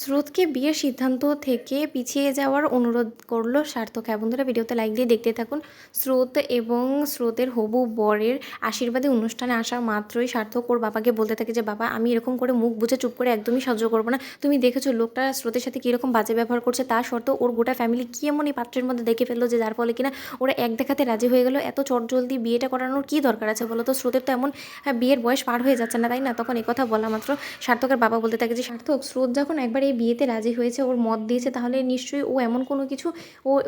স্রোতকে বিয়ের সিদ্ধান্ত থেকে পিছিয়ে যাওয়ার অনুরোধ করল সার্থক। হ্যাঁ বন্ধুরা, ভিডিওতে লাইক দিয়ে দেখতে থাকুন। স্রোত এবং স্রোতের হবু বরের আশীর্বাদী অনুষ্ঠানে আসা মাত্রই সার্থক ওর বাবাকে বলতে থাকে যে বাবা, আমি এরকম করে মুখ বুজে চুপ করে একদমই সহ্য করবো না। তুমি দেখেছো লোকটা স্রোতের সাথে কীরকম বাজে ব্যবহার করছে, তা সত্ত্বেও ওর গোটা ফ্যামিলি কী এমন এই পাত্রের মধ্যে দেখে ফেললো যে যার ফলে কিনা ওরা এক দেখাতে রাজি হয়ে গেলো। এত চটজলদি বিয়েটা করানোর কী দরকার আছে বলো তো? স্রোতের তো এমন বিয়ের বয়স পার হয়ে যাচ্ছে না, তাই না? তখন এই কথা বলা মাত্র সার্থকের বাবা বলতে থাকে যে সার্থক, স্রোত যখন একবার এই বিয়েতে রাজি হয়েছে, ওর মত দিয়েছে, তাহলে নিশ্চয়ই ও এমন কোনো কিছু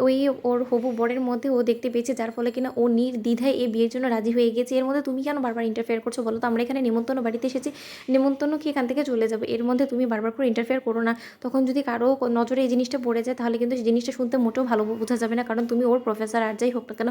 ওই ওর হবু বরের মধ্যে ও দেখতে পেয়েছে যার ফলে কিনা ও নির্দ্বিধায় এই বিয়ের জন্য রাজি হয়ে গেছে। এর মধ্যে তুমি কেন বারবার ইন্টারফেয়ার করছো বলো তো? আমরা এখানে নিমন্ত্রণ বাড়িতে এসেছি, নিমন্ত্রণ কি এখান থেকে চলে যাবে? এর মধ্যে তুমি বারবার করে ইন্টারফেয়ার করো না। তখন যদি কারো নজরে এই জিনিসটা পড়ে যায় তাহলে কিন্তু সেই জিনিসটা শুনতে মোটেও ভালো বোঝা যাবে না, কারণ তুমি ওর প্রফেসর আর যাই হোক না কেন।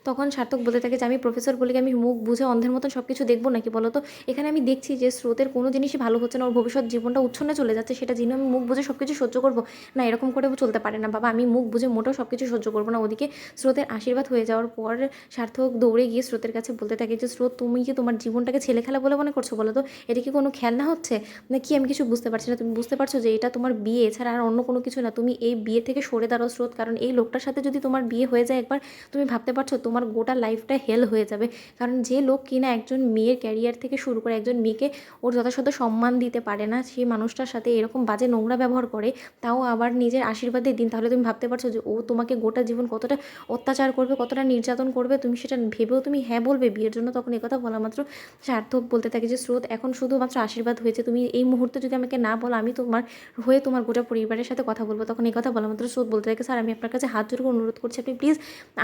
তখন সার্থক বলতে থাকে যে আমি প্রফেসর বলে কি আমি মুখ বুঝে অন্ধের মতন সব কিছু দেখবো নাকি বলো তো? এখানে আমি দেখছি যে স্রোতের কোনো জিনিসই ভালো হচ্ছে না, ওর ভবিষ্যৎ জীবনটা উচ্ছন্নে চলে যাচ্ছে, সেটা জেনে আমি মুখ বুঝে সব কিছু সহ্য করবো না? এরকম করে চলতে পারে না বাবা, আমি মুখ বুঝে মোটেও সব কিছু সহ্য করবো না। ওদিকে স্রোতের আশীর্বাদ হয়ে যাওয়ার পর সার্থক দৌড়ে গিয়ে স্রোতের কাছে বলতে থাকে যে স্রোত, তুমি কি তোমার জীবনটাকে ছেলে খেলা বলে মনে করছো বলো তো? এটা কি কোনো খেলনা হচ্ছে না কি? আমি কিছু বুঝতে পারছি না। তুমি বুঝতে পারছো যে এটা তোমার বিয়ে ছাড়া আর অন্য কোনো কিছু না? তুমি এই বিয়ে থেকে সরে দাঁড়াও স্রোত, কারণ এই লোকটার সাথে যদি তোমার বিয়ে হয়ে যায় একবার, তুমি ভাবতে পারছো তোমার গোটা লাইফটা হেল হয়ে যাবে। কারণ যে লোক কিনা একজন মেয়ের ক্যারিয়ার থেকে শুরু করে একজন মেয়েকে ওর যথাযথ সম্মান দিতে পারে না, সেই মানুষটার সাথে এরকম বাজে নোংরা ব্যবহার করে, তাও আবার নিজের আশীর্বাদের দিন, তাহলে তুমি ভাবতে পারছো যে ও তোমাকে গোটা জীবন কতটা অত্যাচার করবে, কতটা নির্যাতন করবে? তুমি সেটা ভেবেও তুমি হ্যাঁ বলবে বিয়ের জন্য? তখন কথা বলা মাত্র সার্থক বলতে থাকে যে স্রোত, এখন শুধুমাত্র আশীর্বাদ হয়েছে, তুমি এই মুহূর্তে যদি আমাকে না বলো, আমি তোমার হয়ে তোমার গোটা পরিবারের সাথে কথা বলবো। তখন এই কথা বলা মাত্র স্রোত বলতে থাকে স্যার, আমি আপনার কাছে হাত জোড় করে অনুরোধ করছি, আপনি প্লিজ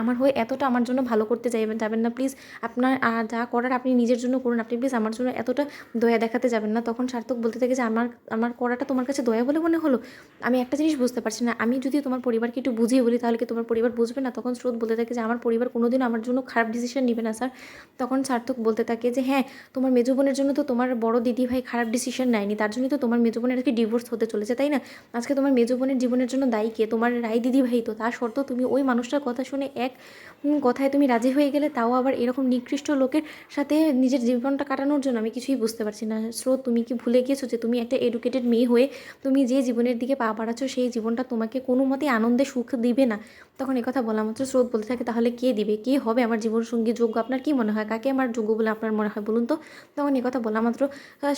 আমার হয়ে এতটা আমার জন্য ভালো করতে যাবেন না প্লিজ। আপনার যা করার আপনি নিজের জন্য করুন, আপনি প্লিজ আমার জন্য এতটা দয়া দেখাতে যাবেন না। তখন সার্থক বলতে থাকে যে আমার আমার করাটা তোমার কাছে দয়া বলে মনে হলো? আমি একটা জিনিস বুঝতে পারছি না, আমি যদি তোমার পরিবারকে একটু বুঝিয়ে বলি তাহলে কি তোমার পরিবার বুঝবে না? তখন স্রোত বলতে থাকে যে আমার পরিবার কোনোদিন আমার জন্য খারাপ ডিসিশন নেবে না স্যার। তখন সার্থক বলতে থাকে যে হ্যাঁ, তোমার মেজো বোনের জন্য তো তোমার বড় দিদি ভাই খারাপ ডিসিশন নেয়নি, তার জন্যই তো তোমার মেজো বোনের আজকে ডিভোর্স হতে চলেছে, তাই না? আজকে তোমার মেজো বোনের জীবনের জন্য দায়ী কে? তোমার রায় দিদি ভাই তো। তা সত্ত্বেও তুমি ওই মানুষটার কথা শুনে এক কথায় তুমি রাজি হয়ে গেলে, তাও আবার এরকম নিকৃষ্ট লোকের সাথে নিজের জীবনটা কাটানোর জন্য। আমি কিছুই বুঝতে পারছি না স্রোত, তুমি কি ভুলে গিয়েছো যে তুমি একটা এডুকেটেড মেয়ে হয়ে তুমি যে জীবনের দিকে পা বাড়াচ্ছ সেই জীবনটা তোমাকে কোনো মতেই আনন্দে সুখ দিবে না। তখন কথা বলা মাত্র স্রোত বলতে থাকে তাহলে কে দিবে? কে হবে আমার জীবনসঙ্গী যোগ্য? আপনার কি মনে হয় কাকে আমার যোগ্য বলে আপনার মনে হয় বলুন তো? তখন কথা বলা মাত্র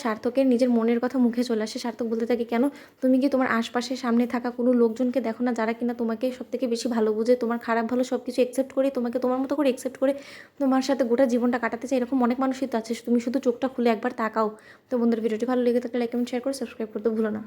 সার্থকের নিজের মনের কথা মুখে চলে আসে। সার্থক বলতে থাকে কেন? তুমি কি তোমার আশপাশে সামনে থাকা কোনো লোকজনকে দেখো না যারা কিনা তোমাকে সবথেকে বেশি ভালো বুঝে, তোমার খারাপ ভালো সব কিছু একসেপ্ট করে, তোমাকে তোমার মতো করে একসেপ্ট করে তোমার সাথে গোটা জীবনটা কাটাতে চাই? এরকম অনেক মানুষই তো আছে, তুমি শুধু চোখটা খুলে একবার তাকাও। তো বন্ধুর ভিডিওটি ভালো লেগে থাকলে লাইক কমেন্ট শেয়ার করে সাবস্ক্রাইব করতে ভুলো না।